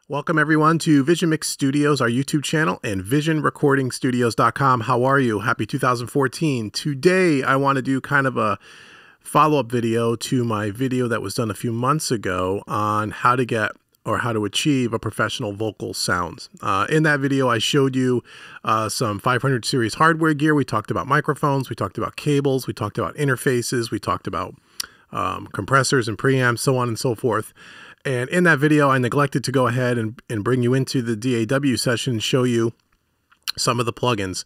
Welcome everyone to Vision Mix Studios, our YouTube channel, and visionrecordingstudios.com. How are you? Happy 2014. Today I want to do kind of a follow-up video to my video that was done a few months ago on how to get or how to achieve a professional vocal sound. In that video I showed you some 500 series hardware gear. We talked about microphones, we talked about cables, we talked about interfaces, we talked about compressors and preamps, so on and so forth. And in that video, I neglected to go ahead and bring you into the DAW session and show you some of the plugins,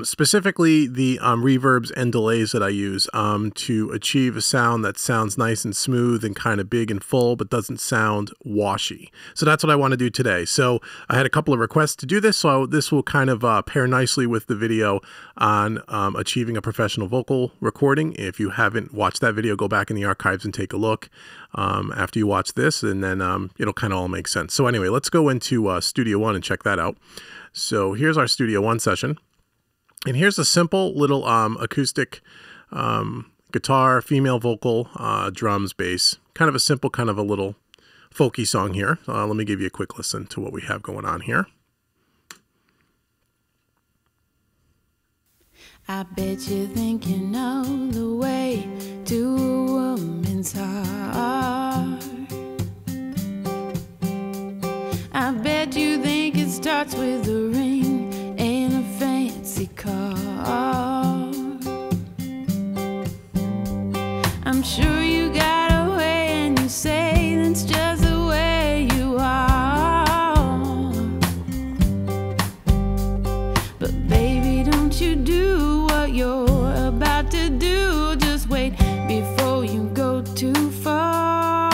specifically the reverbs and delays that I use to achieve a sound that sounds nice and smooth and kind of big and full, but doesn't sound washy. So that's what I want to do today. So I had a couple of requests to do this, so this will kind of pair nicely with the video on achieving a professional vocal recording. If you haven't watched that video, go back in the archives and take a look after you watch this, and then it'll kind of all make sense. So anyway, let's go into Studio One and check that out. So here's our Studio One session, and here's a simple little acoustic guitar, female vocal, drums, bass, kind of a simple, kind of a little folky song here. Let me give you a quick listen to what we have going on here. I bet you think you know the way to a woman's heart. I bet you think it starts with a ring and a fancy car. I'm sure you got a way and you say that's just the way you are. But baby, don't you do what you're about to do. Just wait before you go too far.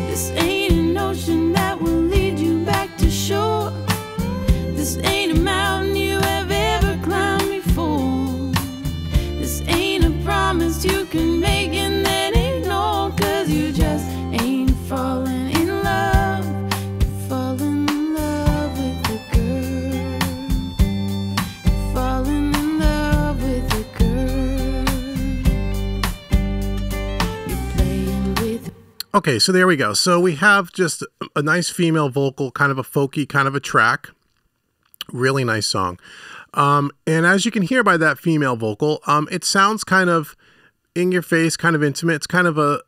This ain't an ocean that will lead you back to shore. This ain't a mountain you have ever climbed before. This ain't a promise you can make and then ignore, 'cause you just ain't falling in love. You're falling in love with a girl. You're falling in love with a girl. You're playing with. Okay, so there we go. So we have just a nice female vocal, kind of a folky kind of a track. Really nice song. And as you can hear by that female vocal, it sounds kind of in your face, kind of intimate. It's kind of a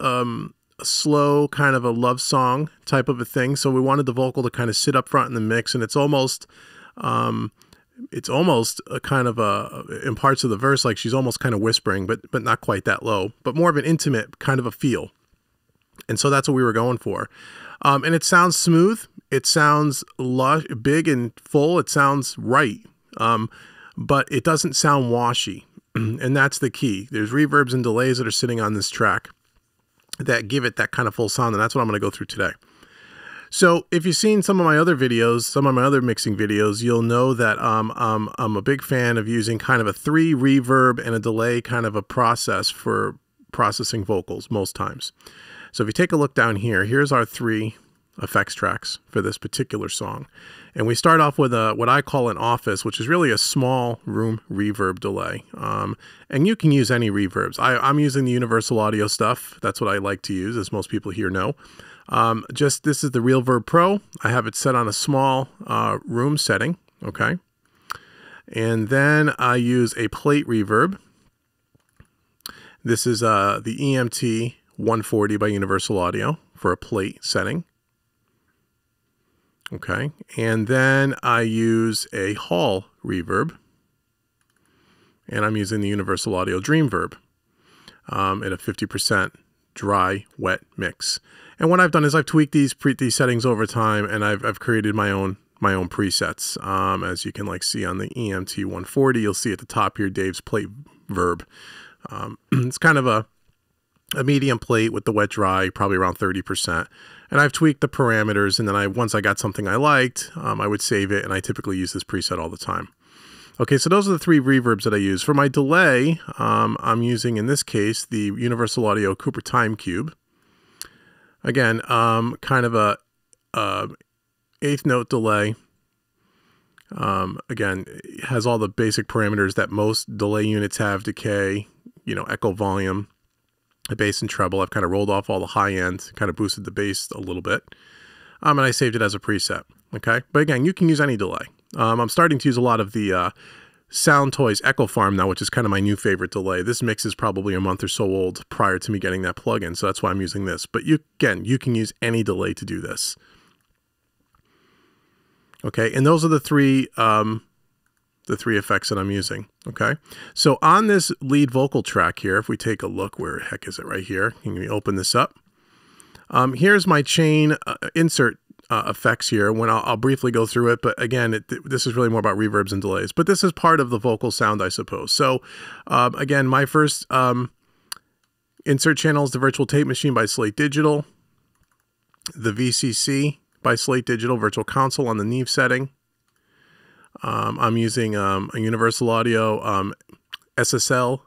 slow, kind of a love song type of a thing. So we wanted the vocal to kind of sit up front in the mix, and it's almost a kind of in parts of the verse, like she's almost kind of whispering, but not quite that low, but more of an intimate kind of a feel. And so that's what we were going for. And it sounds smooth. It sounds lush, big and full. It sounds right. But it doesn't sound washy. And that's the key. There's reverbs and delays that are sitting on this track that give it that kind of full sound. And that's what I'm going to go through today. So if you've seen some of my other videos, some of my other mixing videos, you'll know that I'm a big fan of using kind of a 3 reverb and a delay kind of a process for processing vocals most times. So if you take a look down here, here's our 3 effects tracks for this particular song. And we start off with what I call an office, which is really a small room reverb delay. And you can use any reverbs. I'm using the Universal Audio stuff. That's what I like to use, as most people here know. This is the Reverb Pro. I have it set on a small room setting, okay? And then I use a plate reverb. This is the EMT 140 by Universal Audio for a plate setting. Okay, and then I use a hall reverb, and I'm using the Universal Audio Dreamverb at a 50% dry, wet mix. And what I've done is I've tweaked these settings over time, and I've created my own presets. As you can see on the EMT 140, you'll see at the top here Dave's plate verb. It's kind of a medium plate with the wet dry, probably around 30%. And I've tweaked the parameters, and then once I got something I liked, I would save it, and I typically use this preset all the time. Okay, so those are the 3 reverbs that I use. For my delay, I'm using, in this case, the Universal Audio Cooper Time Cube. Again, kind of a 1/8 note delay. Again, it has all the basic parameters that most delay units have: decay, echo, volume, the bass and treble. I've kind of rolled off all the high end, kind of boosted the bass a little bit. And I saved it as a preset. Okay, but again, you can use any delay. I'm starting to use a lot of the Sound Toys Echo Farm now, which is kind of my new favorite delay. This mix is probably a month or so old prior to me getting that plugin, so that's why I'm using this. But you can use any delay to do this. Okay, and those are the three effects that I'm using. Okay, so on this lead vocal track here, if we take a look, where the heck is it? Right here. Can we open this up? Here's my chain insert effects here. When I'll briefly go through it, but again, this is really more about reverbs and delays. But this is part of the vocal sound, I suppose. So again, my first insert channel is the Virtual Tape Machine by Slate Digital, the VCC by Slate Digital Virtual Console on the Neve setting. I'm using a Universal Audio SSL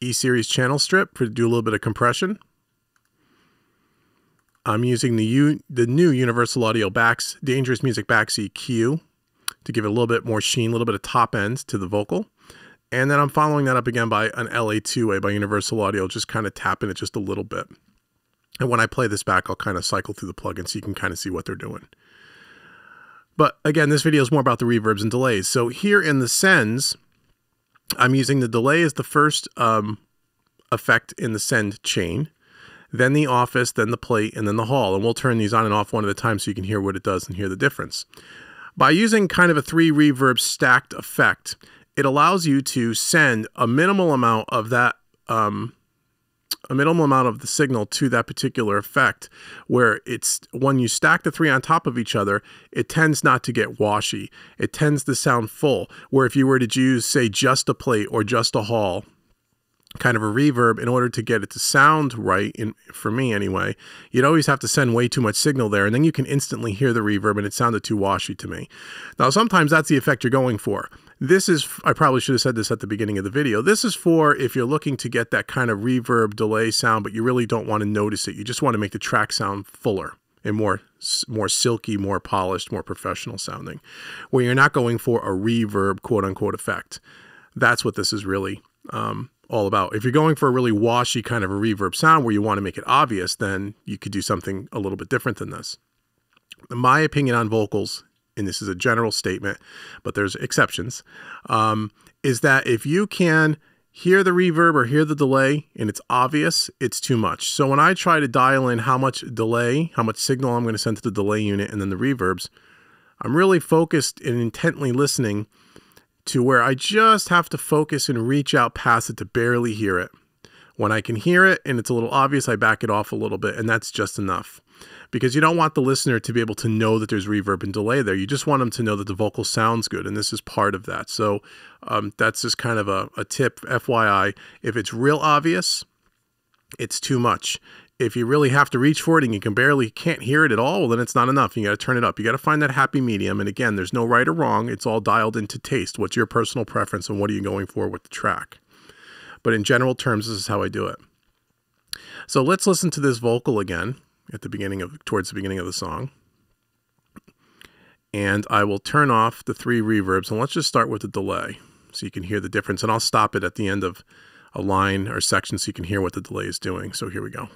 E-Series channel strip to do a little bit of compression. I'm using the new Universal Audio Dangerous Music Backs EQ to give it a little bit more sheen, a little bit of top end to the vocal. And then I'm following that up again by an LA2A by Universal Audio, just kind of tapping it just a little bit. And when I play this back, I'll kind of cycle through the plugin so you can kind of see what they're doing. But again, this video is more about the reverbs and delays. So here in the sends, I'm using the delay as the first effect in the send chain, then the office, then the plate, and then the hall. And we'll turn these on and off one at a time so you can hear what it does and hear the difference. By using kind of a 3 reverb stacked effect, it allows you to send a minimal amount of that, a minimal amount of the signal to that particular effect, where it's, when you stack the 3 on top of each other, it tends not to get washy. It tends to sound full, where if you were to use, say, just a plate or just a hall, kind of a reverb, in order to get it to sound right, for me anyway, you'd always have to send way too much signal there, and then you can instantly hear the reverb, and it sounded too washy to me. Now, sometimes that's the effect you're going for. This is, I probably should have said this at the beginning of the video, this is for if you're looking to get that kind of reverb delay sound, but you really don't want to notice it. You just want to make the track sound fuller and more silky, more polished, more professional sounding, where you're not going for a reverb, quote-unquote, effect. That's what this is really all about. If you're going for a really washy kind of a reverb sound where you want to make it obvious, then you could do something a little bit different than this. My opinion on vocals, and this is a general statement, but there's exceptions, is that if you can hear the reverb or hear the delay and it's obvious, it's too much. So when I try to dial in how much delay, how much signal I'm going to send to the delay unit and then the reverbs, I'm really focused and intently listening to where I just have to focus and reach out past it to barely hear it. When I can hear it and it's a little obvious, I back it off a little bit, and that's just enough. Because you don't want the listener to be able to know that there's reverb and delay there. You just want them to know that the vocal sounds good, and this is part of that. So that's just kind of a tip, FYI. If it's real obvious, it's too much. If you really have to reach for it and you can't hear it at all, well, then it's not enough. You got to turn it up. You got to find that happy medium. And again, there's no right or wrong. It's all dialed into taste. What's your personal preference and what are you going for with the track? But in general terms, this is how I do it. So let's listen to this vocal again at the beginning towards the beginning of the song. And I will turn off the 3 reverbs, and let's just start with the delay so you can hear the difference. And I'll stop it at the end of a line or section so you can hear what the delay is doing. So here we go.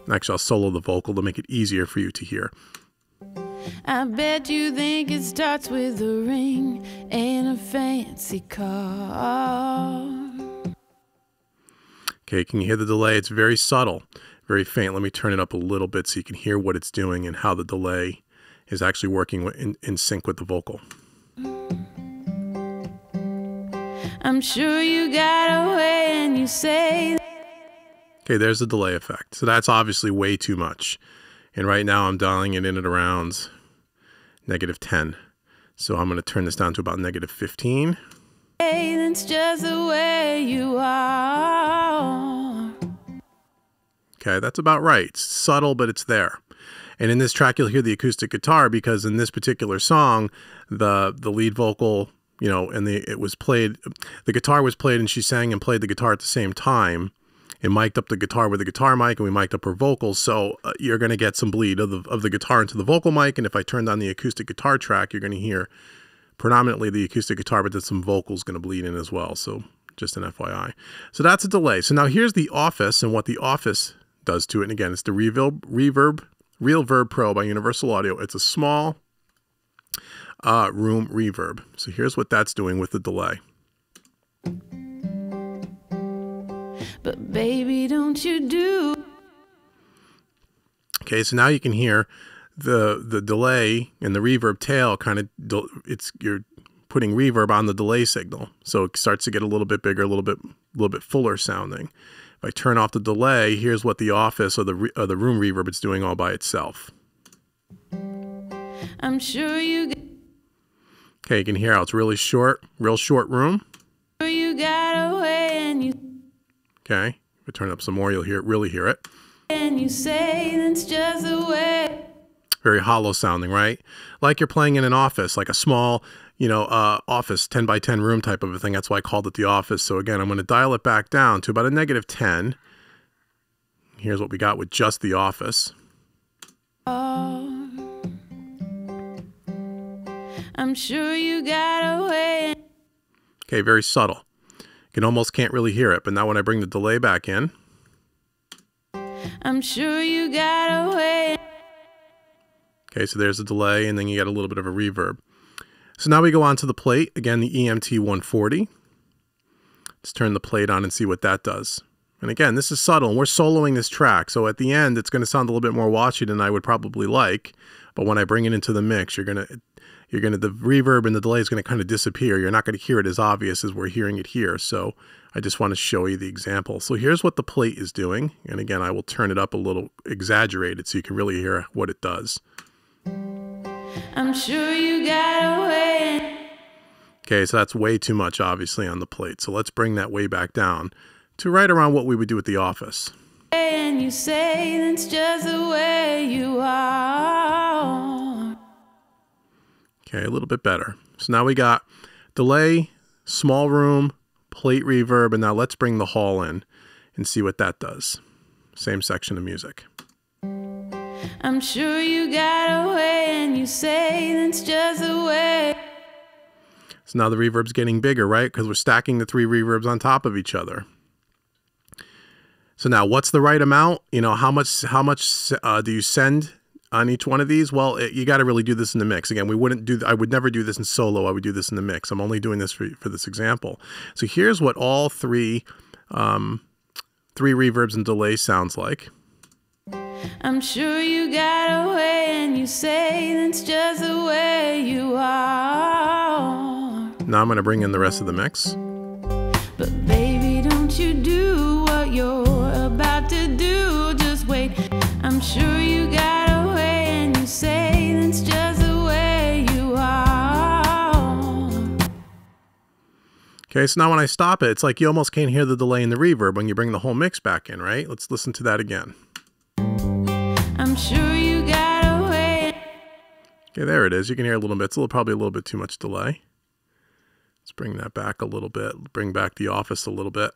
Actually, I'll solo the vocal to make it easier for you to hear. I bet you think it starts with a ring and a fancy car. Okay, can you hear the delay? It's very subtle, very faint. Let me turn it up a little bit so you can hear what it's doing and how the delay is actually working in sync with the vocal. I'm sure you got away and you say. Okay, there's the delay effect. So that's obviously way too much. And right now I'm dialing it in at around -10. So I'm going to turn this down to about -15. Hey, that's just the way you are. Okay, that's about right. It's subtle, but it's there. And in this track, you'll hear the acoustic guitar because in this particular song, the lead vocal, you know, and it was played, the guitar was played and she sang and played the guitar at the same time. And mic'd up the guitar with the guitar mic, and we mic'd up her vocals, so you're going to get some bleed of the guitar into the vocal mic, and if I turned on the acoustic guitar track, you're going to hear predominantly the acoustic guitar, but then some vocals going to bleed in as well, so just an FYI. So that's a delay. So now here's the office and what the office does to it. And again, it's the Reverb Pro by Universal Audio. It's a small room reverb. So here's what that's doing with the delay. But baby, don't you do. Okay, so now you can hear the delay and the reverb tail kind of, you're putting reverb on the delay signal. So it starts to get a little bit bigger, a little bit fuller sounding. If I turn off the delay, here's what the office or the room reverb is doing all by itself. I'm sure you. Okay, you can hear how it's really short, real short room. You got away and you. Okay, if I turn it up some more, you'll really hear it. And you say that's just the way. Very hollow sounding, right? Like you're playing in an office, like a small, office, 10 by 10 room type of a thing. That's why I called it the office. So again, I'm going to dial it back down to about a -10. Here's what we got with just the office. Oh, I'm sure you got away. Okay, very subtle. You almost can't really hear it. But now when I bring the delay back in, I'm sure you got away. okay, so there's a delay, and then you get a little bit of a reverb. So now we go on to the plate. Again, the EMT 140. Let's turn the plate on and see what that does. And again, this is subtle, and we're soloing this track. So at the end, it's going to sound a little bit more washy than I would probably like. But when I bring it into the mix, the reverb and the delay is going to kind of disappear. You're not going to hear it as obvious as we're hearing it here. So I just want to show you the example. So here's what the plate is doing. And again, I will turn it up a little exaggerated so you can really hear what it does. I'm sure you got away. Okay, so that's way too much, obviously, on the plate. So let's bring that way back down to right around what we would do with the office. And you say that's just the way you are. Okay, a little bit better. So now we got delay, small room, plate reverb, and now let's bring the hall in and see what that does. Same section of music. I'm sure you got away and you say that's just the way. So now the reverb's getting bigger, right? Because we're stacking the 3 reverbs on top of each other. So now what's the right amount? How much do you send on each one of these? Well, you got to really do this in the mix. Again, I would never do this in solo. I would do this in the mix. I'm only doing this for this example. So here's what all 3 reverbs and delays sounds like. I'm sure you got away and you say that's just the way you are. Now I'm going to bring in the rest of the mix. But baby, don't you do what you're about to do. Just wait. I'm sure you got away and you say that's just the way you are. Okay, so now when I stop it, it's like you almost can't hear the delay and the reverb when you bring the whole mix back in, right? Let's listen to that again. I'm sure you got away. Okay, there it is. You can hear a little bit. It's probably a little bit too much delay. Let's bring that back a little bit. Bring back the office a little bit.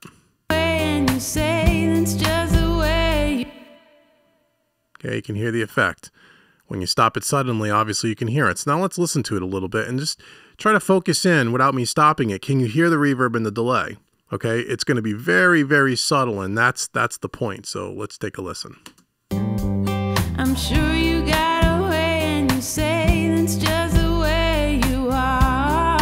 And you say that's just the way. Okay, you can hear the effect. When you stop it suddenly, obviously you can hear it. So now let's listen to it a little bit and just try to focus in without me stopping it. Can you hear the reverb and the delay? Okay, it's going to be very, very subtle, and that's the point. So let's take a listen. I'm sure you got away and you say that's just the way you are.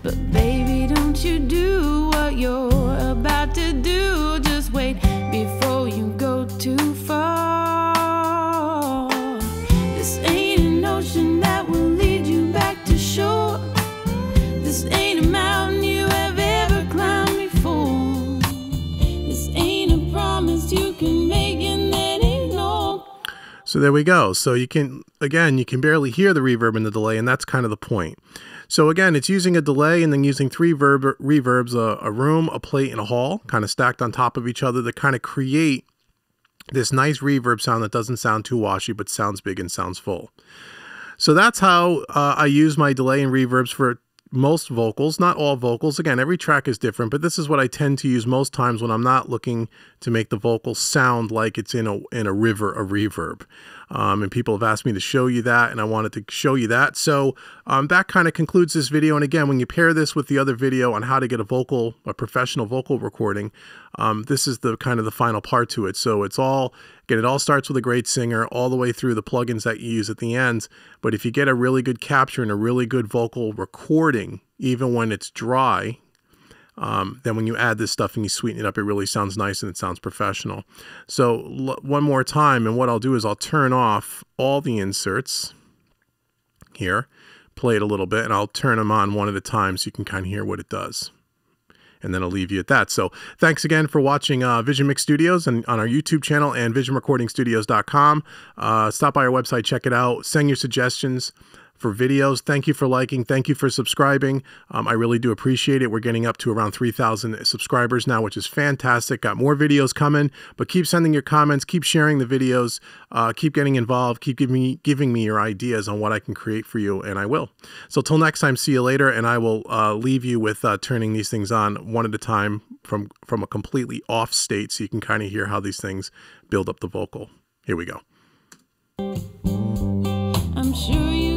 But baby, don't you do what you're about to do. Just wait before you go too far. This ain't an ocean that will lead you back to shore. This ain't a mountain you have ever climbed before. This ain't a promise you can make and then ignore. So there we go. So you can barely hear the reverb and the delay, and that's kind of the point. So again, it's using a delay and then using 3 reverbs, a room, a plate, and a hall, kind of stacked on top of each other to kind of create this nice reverb sound that doesn't sound too washy, but sounds big and sounds full. So that's how I use my delay and reverbs for most vocals, not all vocals. Again, every track is different, but this is what I tend to use most times when I'm not looking to make the vocal sound like it's in a river of reverb. and people have asked me to show you that, and I wanted to show you that. So that kind of concludes this video. And again, when you pair this with the other video on how to get a professional vocal recording, this is the kind of the final part to it. So it's all, again, it all starts with a great singer all the way through the plugins that you use at the end. But if you get a really good capture and a really good vocal recording, even when it's dry, then when you add this stuff and you sweeten it up, it really sounds nice and it sounds professional. So one more time, and what I'll do is I'll turn off all the inserts here, play it a little bit, and I'll turn them on one at a time so you can kind of hear what it does. And then I'll leave you at that. So thanks again for watching Vision Mix Studios and on our YouTube channel and visionrecordingstudios.com. Stop by our website, check it out, send your suggestions for videos. Thank you for liking. Thank you for subscribing. I really do appreciate it. We're getting up to around 3,000 subscribers now, which is fantastic. Got more videos coming, but keep sending your comments, keep sharing the videos, keep getting involved, keep giving me your ideas on what I can create for you, and I will. So till next time, see you later, and I will leave you with turning these things on one at a time from a completely off state so you can kind of hear how these things build up the vocal. Here we go. I'm sure you